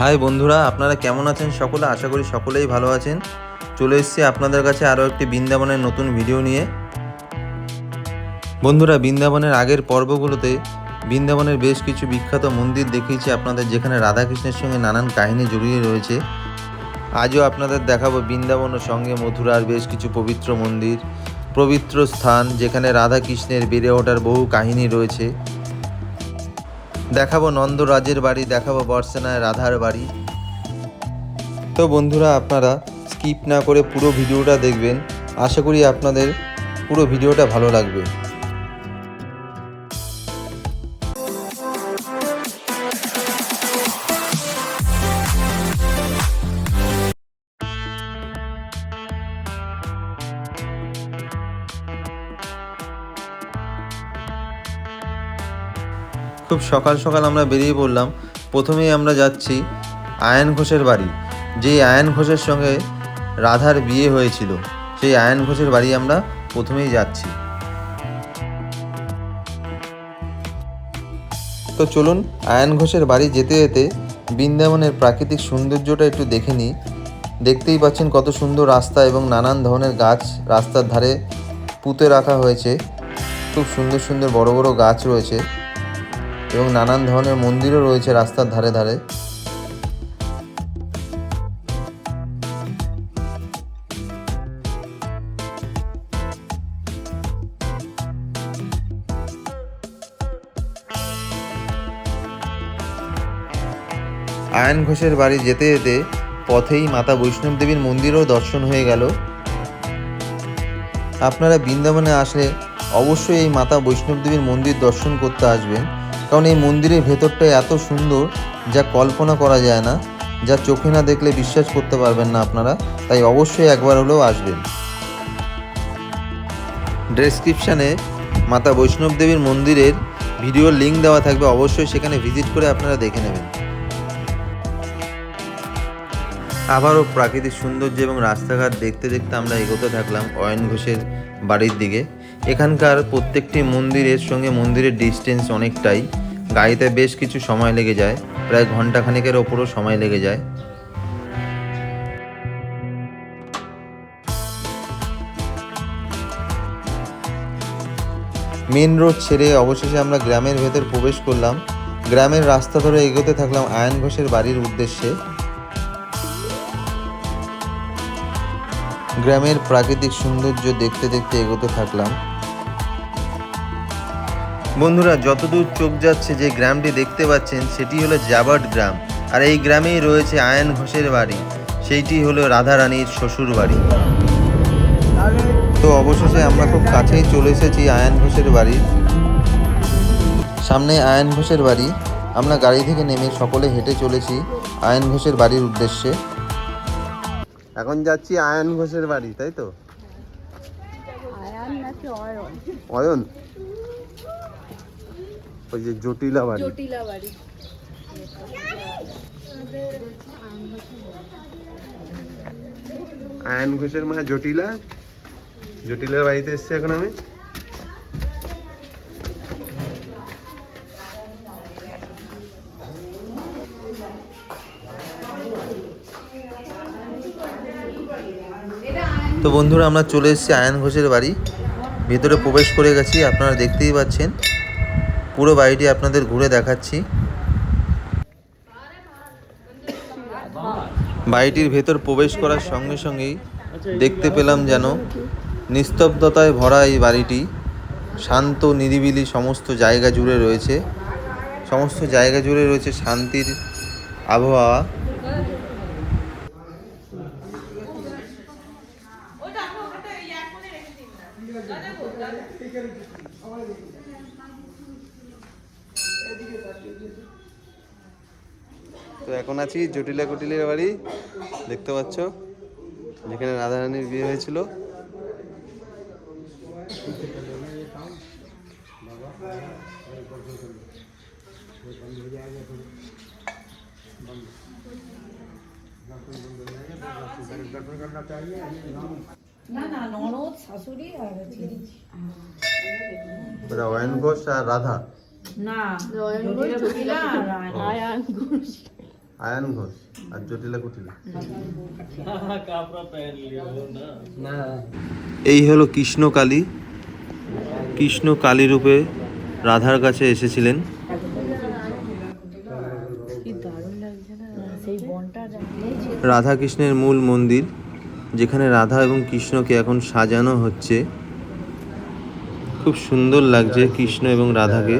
High বন্ধুরা, আপনারা কেমন আছেন সকলে? আশা করি সকলেই ভালো আছেন। চলে এসেছি আপনাদের কাছে আরও একটি বৃন্দাবনের নতুন ভিডিও নিয়ে। বন্ধুরা, বৃন্দাবনের আগের পর্বগুলোতে বৃন্দাবনের বেশ কিছু বিখ্যাত মন্দির দেখিয়েছি আপনাদের, যেখানে রাধাকৃষ্ণের সঙ্গে নানান কাহিনী জড়িয়ে রয়েছে। আজও আপনাদের দেখাবো বৃন্দাবনের সঙ্গে মথুরার বেশ কিছু পবিত্র মন্দির, পবিত্র স্থান, যেখানে রাধাকৃষ্ণের বেড়ে ওঠার বহু কাহিনী রয়েছে। দেখাবো নন্দরাজের বাড়ি, দেখাবো বর্ষানায় রাধার বাড়ি। তো বন্ধুরা, আপনারা স্কিপ না করে পুরো ভিডিওটা দেখবেন। আশা করি আপনাদের পুরো ভিডিওটা ভালো লাগবে। খুব সকাল সকাল আমরা বেরিয়ে পড়লাম। প্রথমেই আমরা যাচ্ছি আয়ন ঘোষের বাড়ি। যেই আয়ন ঘোষের সঙ্গে রাধার বিয়ে হয়েছিল, সেই আয়ন ঘোষের বাড়ি আমরা প্রথমেই যাচ্ছি। তো চলুন আয়ন ঘোষের বাড়ি যেতে যেতে বৃন্দাবনের প্রাকৃতিক সৌন্দর্যটা একটু দেখে নিই। দেখতেই পাচ্ছেন কত সুন্দর রাস্তা এবং নানান ধরনের গাছ রাস্তার ধারে পুঁতে রাখা হয়েছে। খুব সুন্দর সুন্দর বড় বড় গাছ রয়েছে এবং নানান ধরনের মন্দিরও রয়েছে রাস্তার ধারে ধারে। আয়ন ঘোষের বাড়ি যেতে যেতে পথেই মাতা বৈষ্ণব দেবীর মন্দিরও দর্শন হয়ে গেল। আপনারা বৃন্দাবনে আসলে অবশ্যই এই মাতা বৈষ্ণব দেবীর মন্দির দর্শন করতে আসবেন, কারণ এই মন্দিরের ভেতরটা এত সুন্দর যা কল্পনা করা যায় না, যা চোখে না দেখলে বিশ্বাস করতে পারবেন না আপনারা। তাই অবশ্যই একবার হলেও আসবেন। ডেসক্রিপশানে মাতা বৈষ্ণব দেবীর মন্দিরের ভিডিওর লিঙ্ক দেওয়া থাকবে, অবশ্যই সেখানে ভিজিট করে আপনারা দেখে নেবেন। আবারও প্রাকৃতিক সৌন্দর্য এবং রাস্তাঘাট দেখতে দেখতে আমরা এগোতে থাকলাম অয়ন ঘোষের বাড়ির দিকে। এখানকার প্রত্যেকটি মন্দিরের সঙ্গে মন্দিরের ডিস্টেন্স অনেকটাই। গাড়িতে বেশ কিছু সময় লেগে যায়, প্রায় ঘন্টাখানেকের ওপরও সময় লেগে যায়। মেন রোড ছেড়ে অবশেষে আমরা গ্রামের ভেতর প্রবেশ করলাম। গ্রামের রাস্তা ধরে এগোতে থাকলাম আয়ন ঘোষের বাড়ির উদ্দেশ্যে। গ্রামের প্রাকৃতিক সৌন্দর্য দেখতে দেখতে এগোতে থাকলাম। বন্ধুরা, যতদূর চোখ যাচ্ছে যে গ্রামটি দেখতে পাচ্ছেন সেটি হলো জাবাট গ্রাম, আর এই গ্রামেই রয়েছে আয়ন ঘোষের বাড়ি, সেইটি হলো রাধারানীর শ্বশুর বাড়ি। তো অবশেষে আমরা খুব কাছেই চলে এসেছি আয়ন ঘোষের বাড়ির সামনে। আয়ন ঘোষের বাড়ি, আমরা গাড়ি থেকে নেমে সকলে হেঁটে চলেছি আয়ন ঘোষের বাড়ির উদ্দেশ্যে। এখন যাচ্ছি আয়ন ঘোষের বাড়ি, তাই তো? অয়ন, ওই যে জটিলা বাড়ি। আয়ন ঘোষের মা জটিলার বাড়িতে এসছি এখন আমি। তো বন্ধুরা, আমরা চলে এসেছি আয়ন ঘোষের বাড়ি, ভেতরে প্রবেশ করে গেছি। আপনারা দেখতেই পাচ্ছেন, পুরো বাড়িটি আপনাদের ঘুরে দেখাচ্ছি। বাড়িটির ভেতর প্রবেশ করার সঙ্গে সঙ্গেই দেখতে পেলাম যেন নিস্তব্ধতায় ভরা এই বাড়িটি। শান্ত নিরিবিলি সমস্ত জায়গা জুড়ে রয়েছে, শান্তির আবহাওয়া। তো এখন আছি জটিলা কুটিলের বাড়ি, দেখতে পাচ্ছ, যেখানে রাধারানীর বিয়ে হয়েছিল। অয়ন ঘোষ আর রাধা। না, জটিলা আর আয়ন ঘোষ। আয়ন ঘোষ আর জটিলা কুটিলা। এই হলো কৃষ্ণকালী। কৃষ্ণকালী রূপে রাধার কাছে এসেছিলেন। রাধা কৃষ্ণের মূল মন্দির, যেখানে রাধা এবং কৃষ্ণকে এখন সাজানো হচ্ছে। খুব সুন্দর লাগছে কৃষ্ণ এবং রাধাকে।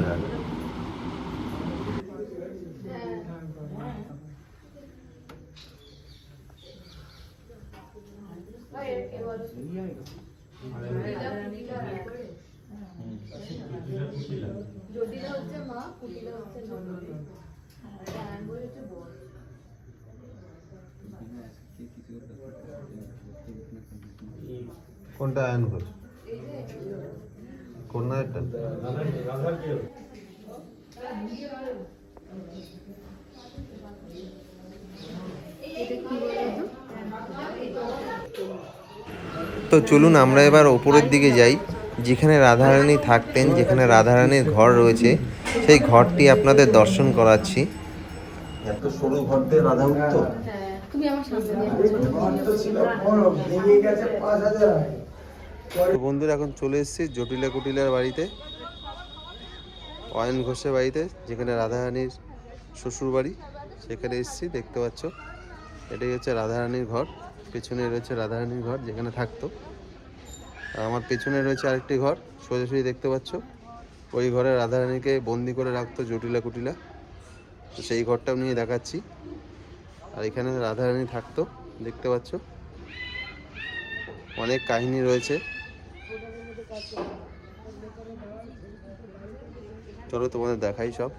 কোনটা আয়ন ঘোষ? কোন এটা? তো চলুন আমরা এবার ওপরের দিকে যাই, যেখানে রাধারানী থাকতেন, যেখানে রাধারানীর ঘর রয়েছে, সেই ঘরটি আপনাদের দর্শন করাচ্ছি। এত সরু ঘর দিয়ে রাধা উঠতো। বন্ধুরা এখন চলে এসেছি জটিলা কুটিলার বাড়িতে, অয়ন ঘোষের বাড়িতে, যেখানে রাধারানীর শ্বশুর বাড়ি। সেখানে এসেছি, দেখতে পাচ্ছ এটাই হচ্ছে রাধারানীর ঘর। পেছনে রয়েছে রাধারানীর ঘর যেখানে থাকতো। আর আমার পেছনে রয়েছে আরেকটি ঘর, সোজাসুজি দেখতে পাচ্ছ। ওই ঘরে রাধারানীকে বন্দি করে রাখতো জটিলা কুটিলা, তো সেই ঘরটাও নিয়ে দেখাচ্ছি। আর এখানে রাধারানী থাকতো, দেখতে পাচ্ছ। অনেক কাহিনী রয়েছে, চলো তোমাদের দেখাই সব।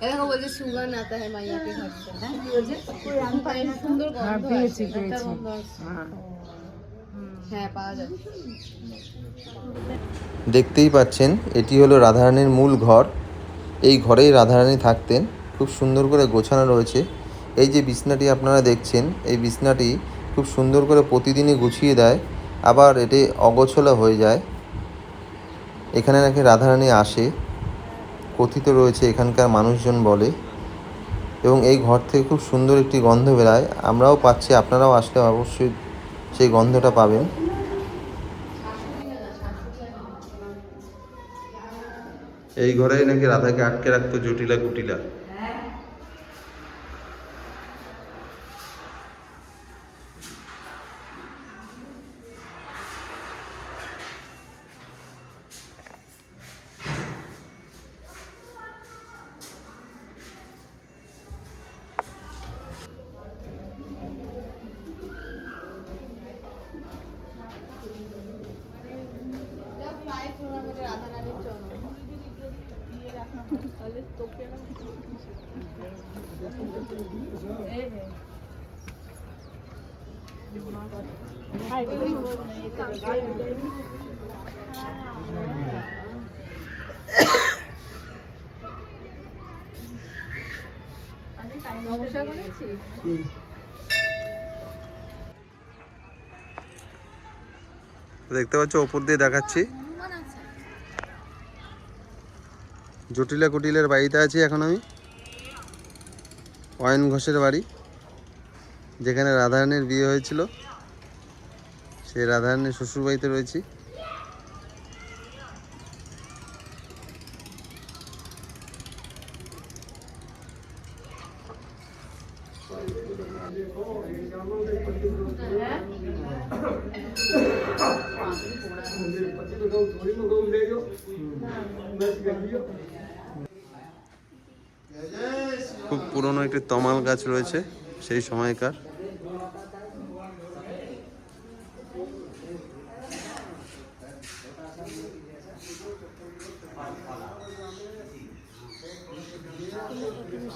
देखो बोलते सुगंध आता है मैया के घर से। सुंदर হ্যাঁ পাওয়া যায়। দেখতেই পাচ্ছেন এটি হলো রাধারানীর মূল ঘর। এই ঘরেই রাধারানী থাকতেন। খুব সুন্দর করে গোছানো রয়েছে। এই যে বিছনাটি আপনারা দেখছেন, এই বিছনাটি খুব সুন্দর করে প্রতিদিনই গুছিয়ে দেয়, আবার এটি অগোছলা হয়ে যায়। এখানে নাকি রাধারানী আসে, কথিত রয়েছে এখানকার মানুষজন বলে। এবং এই ঘর থেকে খুব সুন্দর একটি গন্ধ বেরায়, আমরাও পাচ্ছি, আপনারাও আসলে অবশ্যই সেই গন্ধটা পাবেন। এই ঘরেই নাকি রাধাকে আটকে রাখতো জটিলা কুটিলা। দেখতে পাচ্ছ ওপর দিয়ে দেখাচ্ছি, জটিলা কুটিলের বাড়িতে আছি এখন আমি। অয়ন ঘোষের বাড়ি, যেখানে রাধারানীর বিয়ে হয়েছিল, সেই রাধারানীর শ্বশুর বাড়িতে রয়েছি। খুব পুরনো একটি তমাল গাছ রয়েছে সেই সময়কার।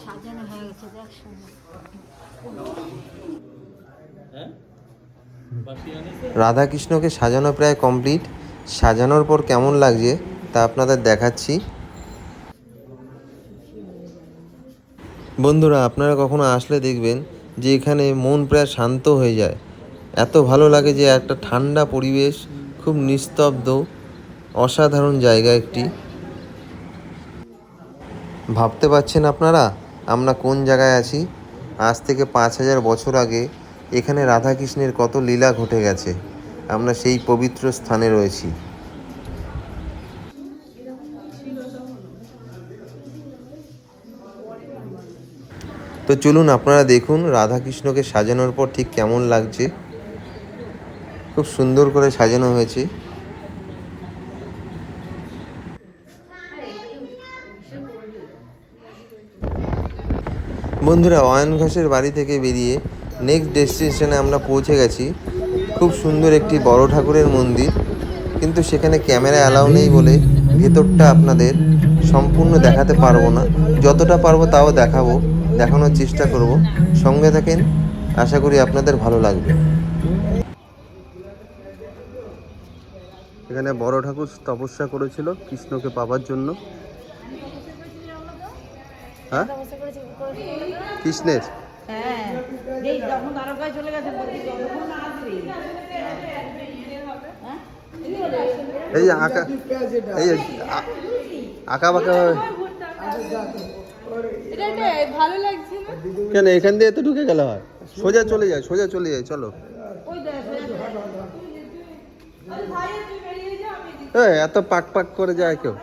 সাজানো হয়ে গেছে, দেখ সুন্দর। রাধাকৃষ্ণকে সাজানো প্রায় কমপ্লিট। সাজানোর পর কেমন লাগছে তা আপনাদের দেখাচ্ছি। বন্ধুরা, আপনারা কখনো আসলে দেখবেন যে এখানে মন প্রায় শান্ত হয়ে যায়। এত ভালো লাগে যে একটা ঠান্ডা পরিবেশ, খুব নিস্তব্ধ, অসাধারণ জায়গা একটি। ভাবতে পারছেন আপনারা আমরা কোন জায়গায় আছি? আজ থেকে 5000 বছর আগে এখানে রাধাকৃষ্ণের কত লীলা ঘটে গেছে। আমরা সেই পবিত্র স্থানে রয়েছি। তো চলুন আপনারা দেখুন রাধাকৃষ্ণকে সাজানোর পর ঠিক কেমন লাগছে। খুব সুন্দর করে সাজানো হয়েছে। বন্ধুরা, অয়ন ঘোষের বাড়ি থেকে বেরিয়ে নেক্সট ডেস্টিনেশনে আমরা পৌঁছে গেছি। খুব সুন্দর একটি বড় ঠাকুরের মন্দির, কিন্তু সেখানে ক্যামেরা অ্যালাউ নেই বলে ভেতরটা আপনাদের সম্পূর্ণ দেখাতে পারবো না। যতটা পারবো তাও দেখানোর চেষ্টা করব। সঙ্গে থাকেন, আশা করি আপনাদের ভালো লাগবে। এখানে বড় ঠাকুর তপস্যা করেছিল কৃষ্ণকে পাবার জন্য। হ্যাঁ, কৃষ্ণের এই আঁকা, এই আঁকা বাঁকা ভালো লাগছে না? কেন এখান দিয়ে তো ঢুকে গেলে হয়? সোজা চলে যায় চলো। এত পাক পাক করে যায় কেউ?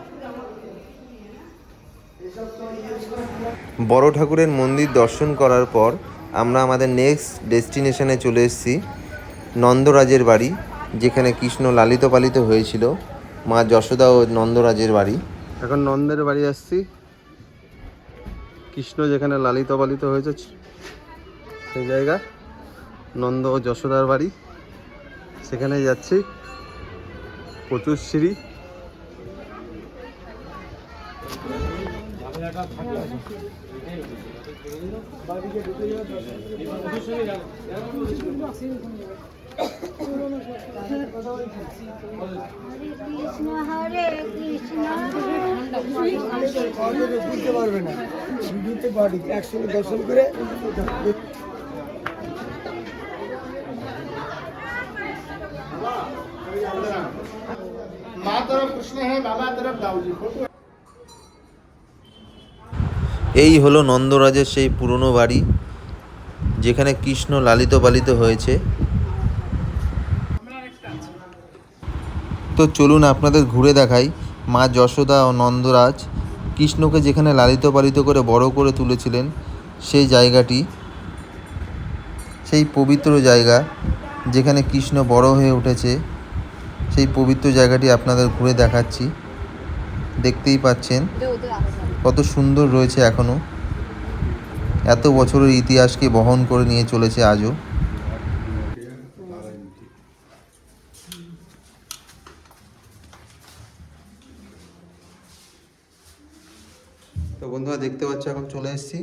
বড় ঠাকুরের মন্দির দর্শন করার পর আমরা আমাদের নেক্সট ডেস্টিনেশনে চলে এসেছি, নন্দরাজের বাড়ি, যেখানে কৃষ্ণ লালিত পালিত হয়েছিল। মা যশোদা ও নন্দরাজের বাড়ি। এখন নন্দের বাড়ি আসছি। কৃষ্ণ যেখানে লালিত পালিত হয়েছে সেই জায়গা, নন্দ ও যশোদার বাড়ি, সেখানে যাচ্ছি। প্রচুর সিঁড়ি। হরে কৃষ্ণ বুঝতে পারবে না, একসঙ্গে দর্শন করে। माँ तरफ कृष्ण है, बाबा तरफ दाऊ जी। এই হলো নন্দরাজের সেই পুরনো বাড়ি, যেখানে কৃষ্ণ লালিত পালিত হয়েছে। তো চলুন আপনাদের ঘুরে দেখাই মা যশোদা ও নন্দরাজ কৃষ্ণকে যেখানে লালিত পালিত করে বড় করে তুলেছিলেন সেই জায়গাটি, সেই পবিত্র জায়গা যেখানে কৃষ্ণ বড় হয়ে উঠেছে। সেই পবিত্র জায়গাটি আপনাদের ঘুরে দেখাচ্ছি। দেখতেই পাচ্ছেন কত সুন্দর রয়েছে এখনও। এত বছরের ইতিহাসকে বহন করে নিয়ে চলেছে আজও। তো বন্ধুরা দেখতে পাচ্ছ, এখন চলে এসেছি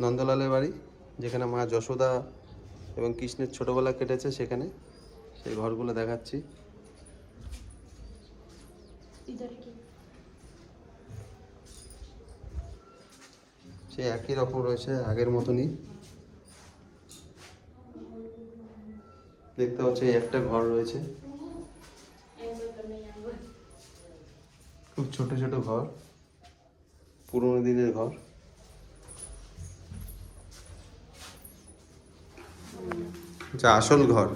নন্দলালের বাড়ি, যেখানে মা যশোদা এবং কৃষ্ণের ছোটবেলা কেটেছে। সেখানে সেই ঘরগুলো দেখাচ্ছি। সে একই রকম রয়েছে, আগের মতনই দেখতে পাচ্ছি। একটা ঘর রয়েছে, খুব ছোট ছোট ঘর, পুরোনো দিনের ঘর। যা আসল ঘর।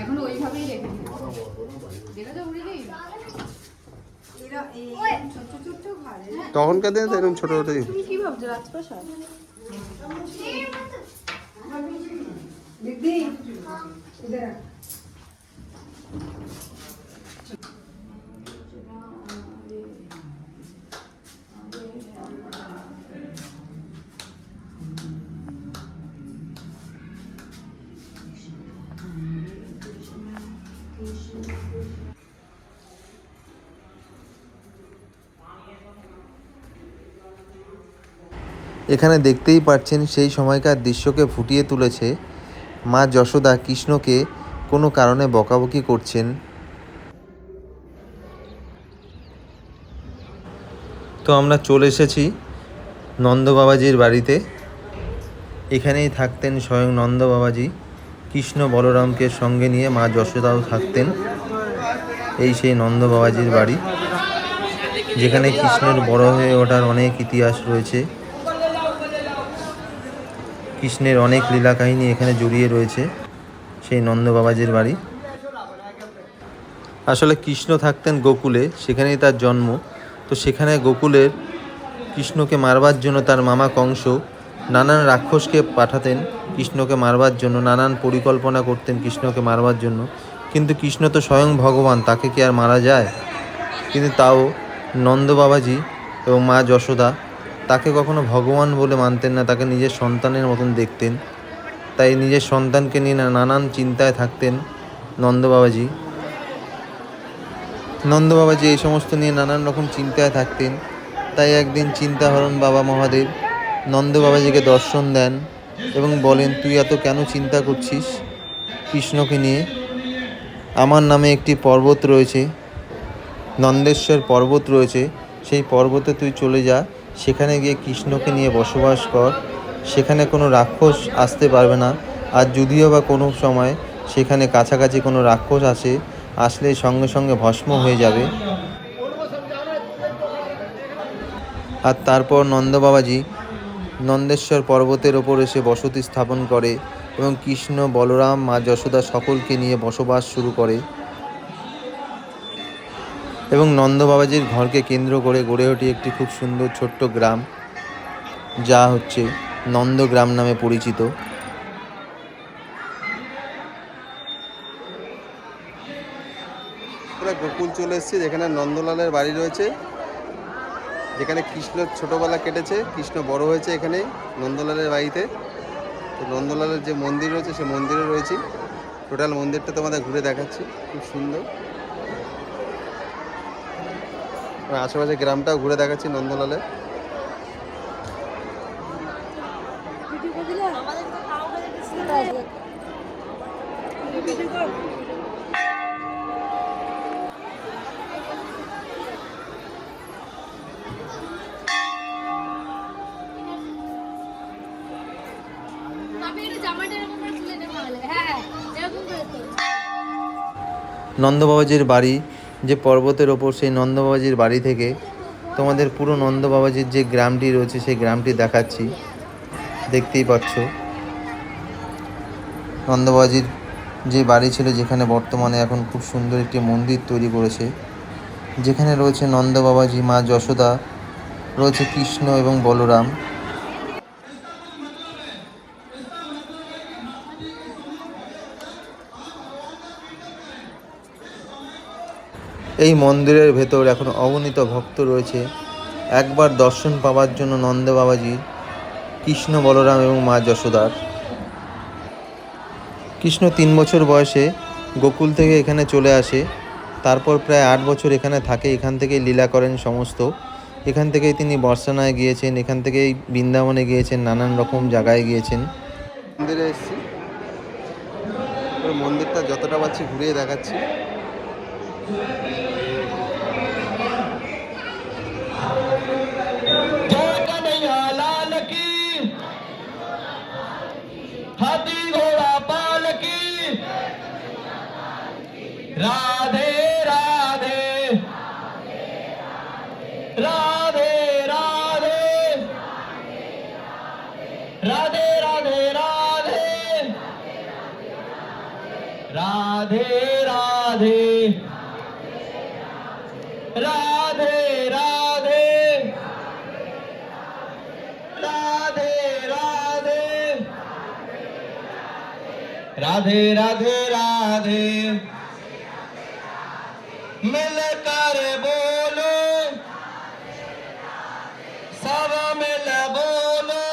এখন ওইভাবেই রেখে দেখা তো উড়ে যাই। তখনকার দিনে তো এরকম ছোট ছোট। তুমি কি ভাবছো রাজপ্রাসাদ? এখানে দেখতেই পাচ্ছেন সেই সময়কার দৃশ্যকে ফুটিয়ে তুলেছে মা যশোদা কৃষ্ণকে কোনো কারণে বকাবকি করছেন। তো আমরা চলে এসেছি নন্দ বাবাজির বাড়িতে। এখানেই থাকতেন স্বয়ং নন্দ বাবাজি। কৃষ্ণ বলরামকে সঙ্গে নিয়ে মা যশোদাও থাকতেন। এই সেই নন্দ বাবাজির বাড়ি, যেখানে কৃষ্ণের বড় হয়ে ওঠার অনেক ইতিহাস রয়েছে। কৃষ্ণের অনেক লীলা কাহিনী এখানে জড়িয়ে রয়েছে সেই নন্দ বাবাজির বাড়ি। আসলে কৃষ্ণ থাকতেন গোকুলে, সেখানেই তার জন্ম। তো সেখানে গোকুলের কৃষ্ণকে মারবার জন্য তার মামা কংস নানান রাক্ষসকে পাঠাতেন কৃষ্ণকে মারবার জন্য, নানান পরিকল্পনা করতেন কৃষ্ণকে মারবার জন্য। কিন্তু কৃষ্ণ তো স্বয়ং ভগবান, তাকে কি আর মারা যায়? কিন্তু তাও নন্দ বাবাজি এবং মা যশোদা তাকে কখনো ভগবান বলে মানতেন না, তাকে নিজের সন্তানের মতন দেখতেন। তাই নিজের সন্তানকে নিয়ে নানান চিন্তায় থাকতেন নন্দ বাবাজি। নন্দ বাবাজি এই সমস্ত নিয়ে নানান রকম চিন্তায় থাকতেন। তাই একদিন চিন্তাহরণ বাবা মহাদেব নন্দ বাবাজিকে দর্শন দেন এবং বলেন, তুই এত কেন চিন্তা করছিস কৃষ্ণকে নিয়ে? আমার নামে একটি পর্বত রয়েছে, নন্দেশ্বর পর্বত রয়েছে, সেই পর্বতে তুই চলে যা, সেখানে গিয়ে কৃষ্ণকে নিয়ে বসবাস কর। সেখানে কোনো রাক্ষস আসতে পারবে না। আর যদিও বা কোনো সময় সেখানে কাছাকাছি কোনো রাক্ষস আসলে সঙ্গে সঙ্গে ভস্ম হয়ে যাবে। আর তারপর নন্দ বাবাজি নন্দেশ্বর পর্বতের ওপর এসে বসতি স্থাপন করে এবং কৃষ্ণ, বলরাম, মা যশোদা সকলকে নিয়ে বসবাস শুরু করে। এবং নন্দ বাবাজির ঘরকে কেন্দ্র করে গড়ে ওঠে একটি খুব সুন্দর ছোট্ট গ্রাম, যা হচ্ছে নন্দগ্রাম নামে পরিচিত। আমরা গোকুল চলে এসেছি, যেখানে নন্দলালের বাড়ি রয়েছে, যেখানে কৃষ্ণ ছোটোবেলা কেটেছে। কৃষ্ণ বড় হয়েছে এখানে নন্দলালের বাড়িতে। তো নন্দলালের যে মন্দির রয়েছে সে মন্দিরে রয়েছি। টোটাল মন্দিরটা তোমাদের ঘুরে দেখাচ্ছি, খুব সুন্দর। আশেপাশে গ্রামটাও ঘুরে দেখাচ্ছি নন্দলালের। নন্দ বাবাজির বাড়ি যে পর্বতের ওপর, সেই নন্দ বাবাজির বাড়ি থেকে তোমাদের পুরো নন্দ বাবাজির যে গ্রামটি রয়েছে সেই গ্রামটি দেখাচ্ছি। দেখতেই পাচ্ছ নন্দ বাবাজির যে বাড়ি ছিল, যেখানে বর্তমানে এখন খুব সুন্দর একটি মন্দির তৈরি করেছে, যেখানে রয়েছে নন্দ বাবাজি, মা যশোদা, রয়েছে কৃষ্ণ এবং বলরাম। এই মন্দিরের ভেতর এখন অগণিত ভক্ত রয়েছে একবার দর্শন পাওয়ার জন্য নন্দ বাবাজির, কৃষ্ণ, বলরাম এবং মা যশোদার। কৃষ্ণ 3 বছর বয়সে গোকুল থেকে এখানে চলে আসে। তারপর প্রায় 8 বছর এখানে থাকে। এখান থেকেই লীলা করেন সমস্ত। এখান থেকেই তিনি বর্ষানায় গিয়েছেন, এখান থেকেই বৃন্দাবনে গিয়েছেন, নানান রকম জায়গায় গিয়েছেন। মন্দিরে এসেছি, মন্দিরটা যতটা পাচ্ছি ঘুরিয়ে দেখাচ্ছি। राधे राधे राधे राधे राधे राधे राधे राधे राधे राधे राधे राधे राधे राधे मिलकर बोलो, सब मिल बोलो,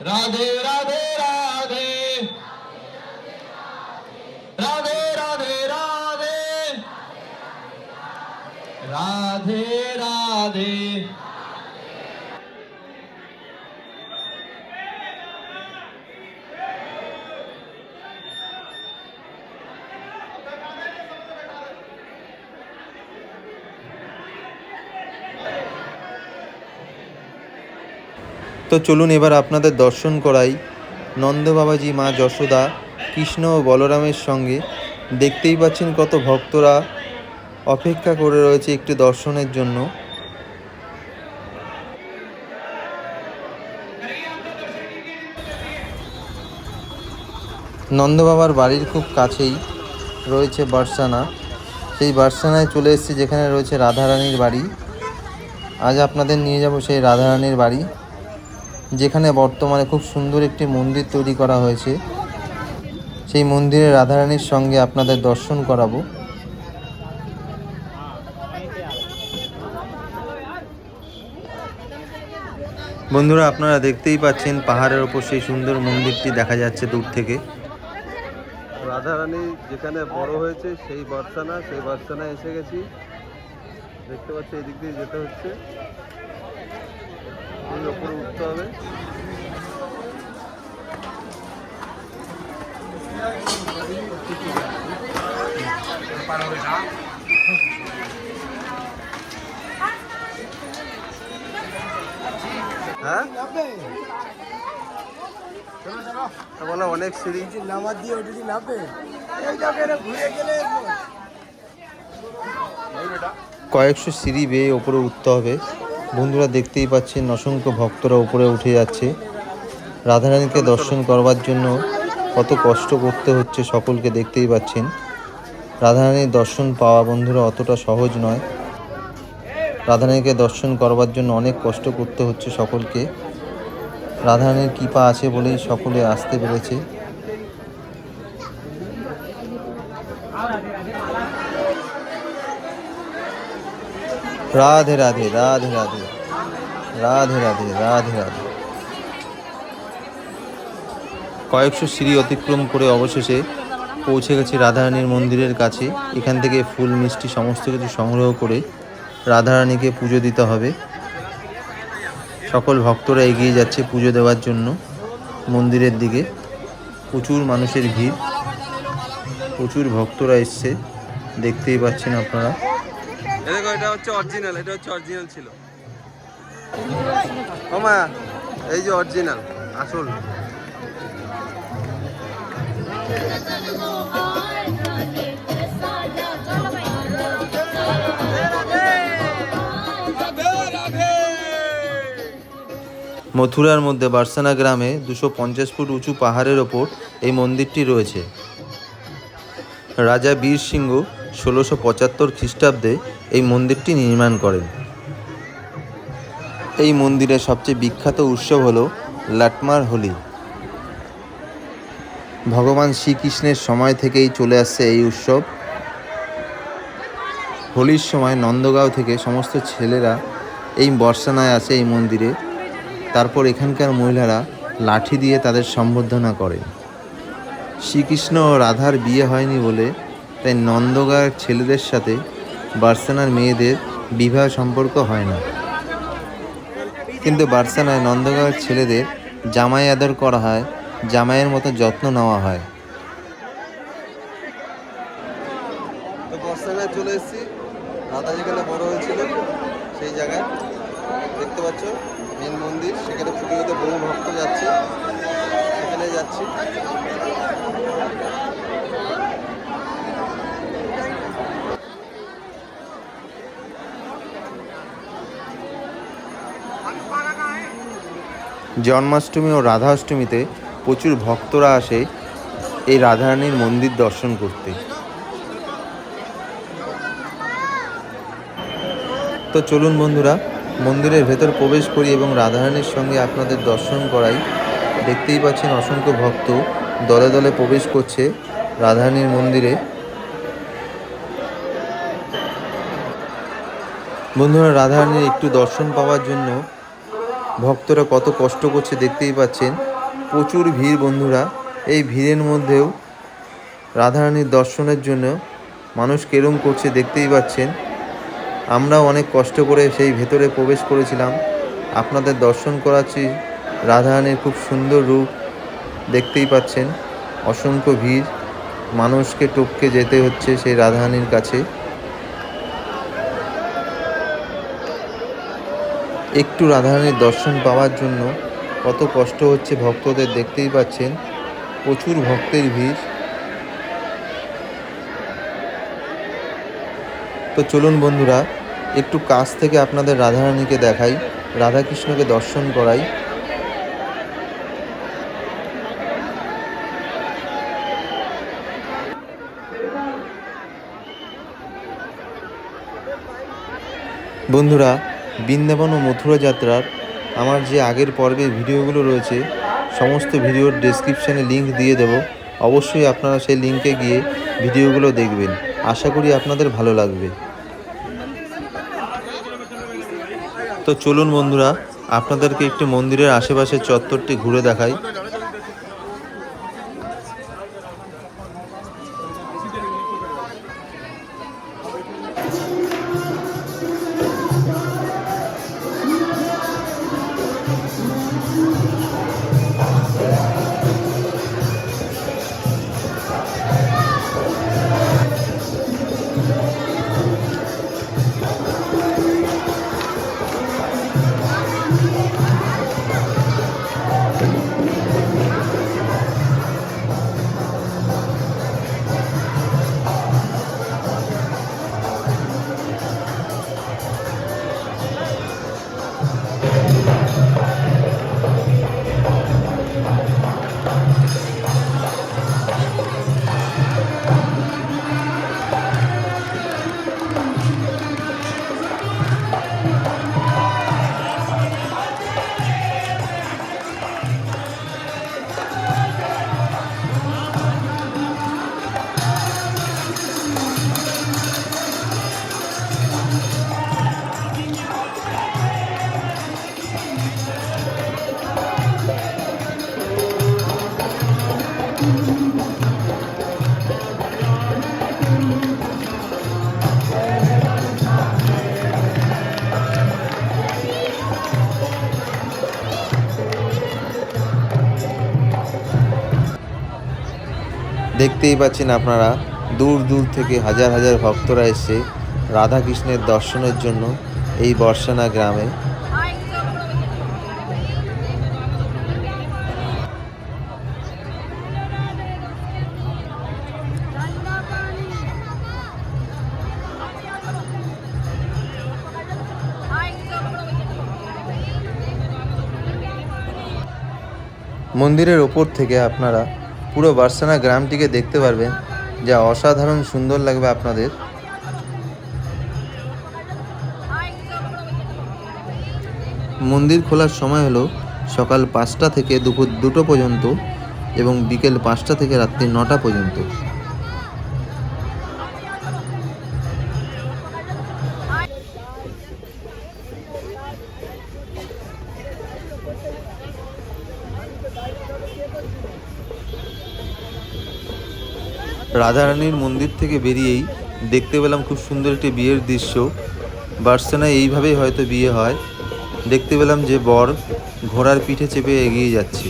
राधे राधे राधे राधे राधे राधे राधे राधे। তো চলুন এবার আপনাদের দর্শন করাই নন্দ বাবাজি, মা যশোদা, কৃষ্ণ ও বলরামের সঙ্গে। দেখতেই পাচ্ছেন কত ভক্তরা অপেক্ষা করে রয়েছে একটি দর্শনের জন্য। নন্দ বাবার বাড়ির খুব কাছেই রয়েছে বারসানা। সেই বারসানায় চলে এসেছি যেখানে রয়েছে রাধারানীর বাড়ি। আজ আপনাদের নিয়ে যাব সেই রাধারানীর বাড়ি, যেখানে বর্তমানে খুব সুন্দর একটি মন্দির তৈরি করা হয়েছে। সেই মন্দিরে রাধারানীর সঙ্গে আপনাদের দর্শন করাবো। বন্ধুরা, আপনারা দেখতেই পাচ্ছেন পাহাড়ের ওপর সেই সুন্দর মন্দিরটি দেখা যাচ্ছে দূর থেকে। রাধারানী যেখানে বড় হয়েছে সেই বারসানায় এসে গেছি। দেখতে পাচ্ছি এদিক দিয়ে যেতে হচ্ছে, এই ওপরে উঠতে হবে। হ্যাঁ বলো, অনেক সিঁড়ি। নামা দিয়ে ওটা কি নামবে? এই জায়গায় ঘুরে গেলে কয়েকশো সিঁড়ি বেয়ে ওপরে উঠতে হবে। বন্ধুরা দেখতেই পাচ্ছেন অসংখ্য ভক্তরা উপরে উঠে যাচ্ছে। রাধারানীকে দর্শন করবার জন্য কত কষ্ট করতে হচ্ছে সকলকে দেখতেই পাচ্ছেন। রাধারানীর দর্শন পাওয়া বন্ধুরা অতটা সহজ নয়। রাধারানীকে দর্শন করবার জন্য অনেক কষ্ট করতে হচ্ছে সকলকে। রাধারানীর কৃপা আছে বলেই সকলে আসতে পেরেছে। রাধে রাধে, রাধে রাধে, রাধে রাধে, রাধে রাধে। কয়েকশো সিঁড়ি অতিক্রম করে অবশেষে পৌঁছে গেছি রাধারানীর মন্দিরের কাছে। এখান থেকে ফুল মিষ্টি সমস্ত কিছু সংগ্রহ করে রাধারানীকে পুজো দিতে হবে। সকল ভক্তরা এগিয়ে যাচ্ছে পুজো দেওয়ার জন্য মন্দিরের দিকে। প্রচুর মানুষের ভিড়, প্রচুর ভক্তরা এসছে, দেখতেই পাচ্ছেন আপনারা। এটা হচ্ছে অরিজিনাল ছিল। ও মা, এই যে অরিজিনাল আসল। মথুরার মধ্যে বারসানা গ্রামে 250 ফুট উঁচু পাহাড়ের ওপর এই মন্দিরটি রয়েছে। রাজা বীর সিংহ 1675 খ্রিস্টাব্দে এই মন্দিরটি নির্মাণ করেন। এই মন্দিরের সবচেয়ে বিখ্যাত উৎসব হলো লাটমার হোলি। ভগবান শ্রীকৃষ্ণের সময় থেকেই চলে আসছে এই উৎসব। হোলির সময় নন্দগাঁও থেকে সমস্ত ছেলেরা এই বর্ষানায় আসে এই মন্দিরে। তারপর এখানকার মহিলারা লাঠি দিয়ে তাদের সম্বর্ধনা করেন। শ্রীকৃষ্ণ ও রাধার বিয়ে হয়নি বলে তাই নন্দগাঁওয়ের ছেলেদের সাথে বারসানার মেয়েদের বিবাহ সম্পর্ক হয় না। কিন্তু বারসানায় নন্দগাঁওয়ের ছেলেদের জামাই আদর করা হয়, জামাইয়ের মতো যত্ন নেওয়া হয়। তো বারসানায় চলে এসেছি, রাধা যেখানে বড় হয়েছিল সেই জায়গায়। দেখতে পাচ্ছ মেন মন্দির, সেখানে পুজো দিতে বহু ভক্ত যাচ্ছে, সেখানে যাচ্ছি। জন্মাষ্টমী ও রাধাষ্টমীতে প্রচুর ভক্তরা আসে এই রাধারানীর মন্দির দর্শন করতে। তো চলুন বন্ধুরা, মন্দিরের ভেতর প্রবেশ করি এবং রাধারানীর সঙ্গে আপনাদের দর্শন করাই। দেখতেই পাচ্ছেন অসংখ্য ভক্ত দলে দলে প্রবেশ করছে রাধারানীর মন্দিরে। বন্ধুরা, রাধারানীর একটু দর্শন পাওয়ার জন্য ভক্তরা কত কষ্ট করছে দেখতেই পাচ্ছেন। প্রচুর ভিড় বন্ধুরা। এই ভিড়ের মধ্যেও রাধারানীর দর্শনের জন্য মানুষ কেরম করছে দেখতেই পাচ্ছেন। আমরাও অনেক কষ্ট করে সেই ভেতরে প্রবেশ করেছিলাম। আপনাদের দর্শন করাচ্ছি রাধারানীর খুব সুন্দর রূপ। দেখতেই পাচ্ছেন অসংখ্য ভিড়, মানুষকে টপকে যেতে হচ্ছে সেই রাধারানীর কাছে। একটু রাধারানীর দর্শন পাওয়ার জন্য কত কষ্ট হচ্ছে ভক্তদের, দেখতেই পাচ্ছেন প্রচুর ভক্তের ভিড়। তো চলুন বন্ধুরা, একটু কাছ থেকে আপনাদের রাধারানীকে দেখাই, রাধাকৃষ্ণকে দর্শন করাই। বন্ধুরা, বৃন্দাবন ও মথুরা যাত্রার আমার যে আগের পর্বের ভিডিওগুলো রয়েছে, সমস্ত ভিডিওর ডেসক্রিপশানে লিংক দিয়ে দেব। অবশ্যই আপনারা সেই লিংকে গিয়ে ভিডিওগুলো দেখবেন, আশা করি আপনাদের ভালো লাগবে। তো চলুন বন্ধুরা, আপনাদেরকে একটু মন্দিরের আশেপাশের চত্বরটি ঘুরে দেখাই। দেখতেই পাচ্ছেন আপনারা, দূর দূর থেকে হাজার হাজার ভক্তরা এসে রাধাকৃষ্ণের দর্শনের জন্য এই বর্ষানা গ্রামে। মন্দিরের ওপর থেকে আপনারা পুরো বর্ষানা গ্রামটিকে দেখতে পারবেন, যা অসাধারণ সুন্দর লাগবে আপনাদের। মন্দির খোলার সময় হলো সকাল 5টা থেকে দুপুর 2টো পর্যন্ত এবং বিকেল 5টা থেকে রাত্রি 9টা পর্যন্ত। রাধারানীর মন্দির থেকে বেরিয়েই দেখতে পেলাম খুব সুন্দর একটি বিয়ের দৃশ্য। বার্সেনায় এইভাবেই হয়তো বিয়ে হয়। দেখতে পেলাম যে বর ঘোড়ার পিঠে চেপে এগিয়ে যাচ্ছে।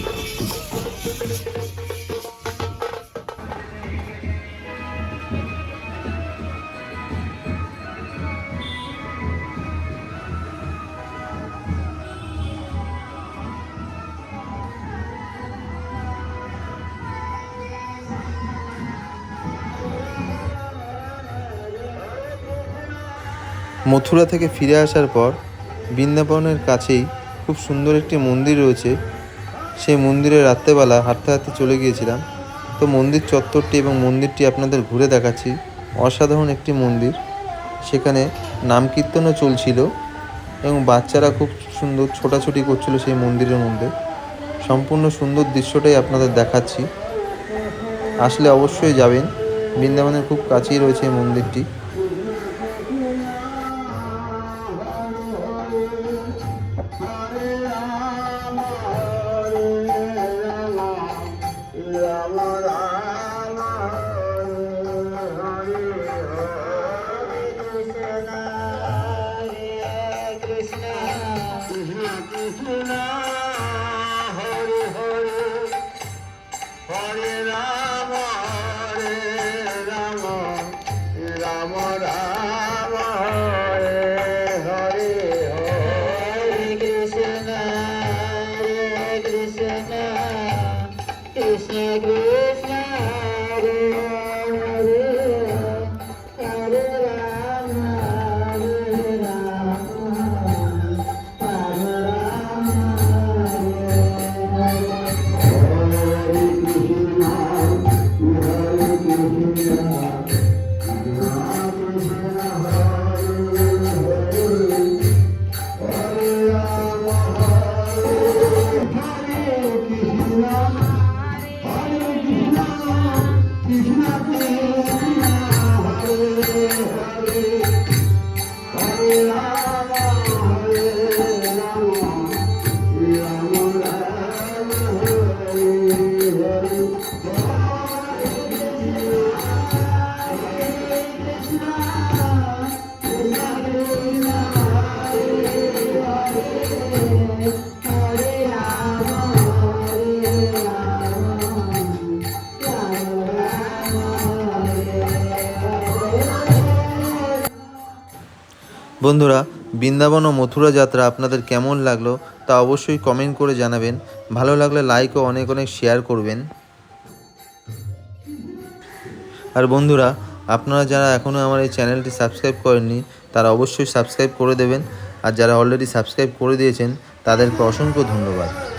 মথুরা থেকে ফিরে আসার পর বৃন্দাবনের কাছেই খুব সুন্দর একটি মন্দির রয়েছে, সেই মন্দিরে রাত্রেবেলা হাঁটতে হাঁটতে চলে গিয়েছিলাম। তো মন্দির চত্বরটি এবং মন্দিরটি আপনাদের ঘুরে দেখাচ্ছি। অসাধারণ একটি মন্দির, সেখানে নাম কীর্তনও চলছিল এবং বাচ্চারা খুব সুন্দর ছোটাছুটি করছিল সেই মন্দিরের মধ্যে। সম্পূর্ণ সুন্দর দৃশ্যটাই আপনাদের দেখাচ্ছি, আসলে অবশ্যই যাবেন। বৃন্দাবনের খুব কাছেই রয়েছে এই মন্দিরটি। বন্ধুরা, বৃন্দাবন ও মথুরা যাত্রা আপনাদের কেমন লাগলো তা অবশ্যই কমেন্ট করে জানাবেন। ভালো লাগলে লাইক ও অনেক অনেক শেয়ার করবেন। আর বন্ধুরা, আপনারা যারা এখনও আমার এই চ্যানেলটি সাবস্ক্রাইব করেননি তারা অবশ্যই সাবস্ক্রাইব করে দেবেন। আর যারা অলরেডি সাবস্ক্রাইব করে দিয়েছেন তাদেরকে অসংখ্য ধন্যবাদ।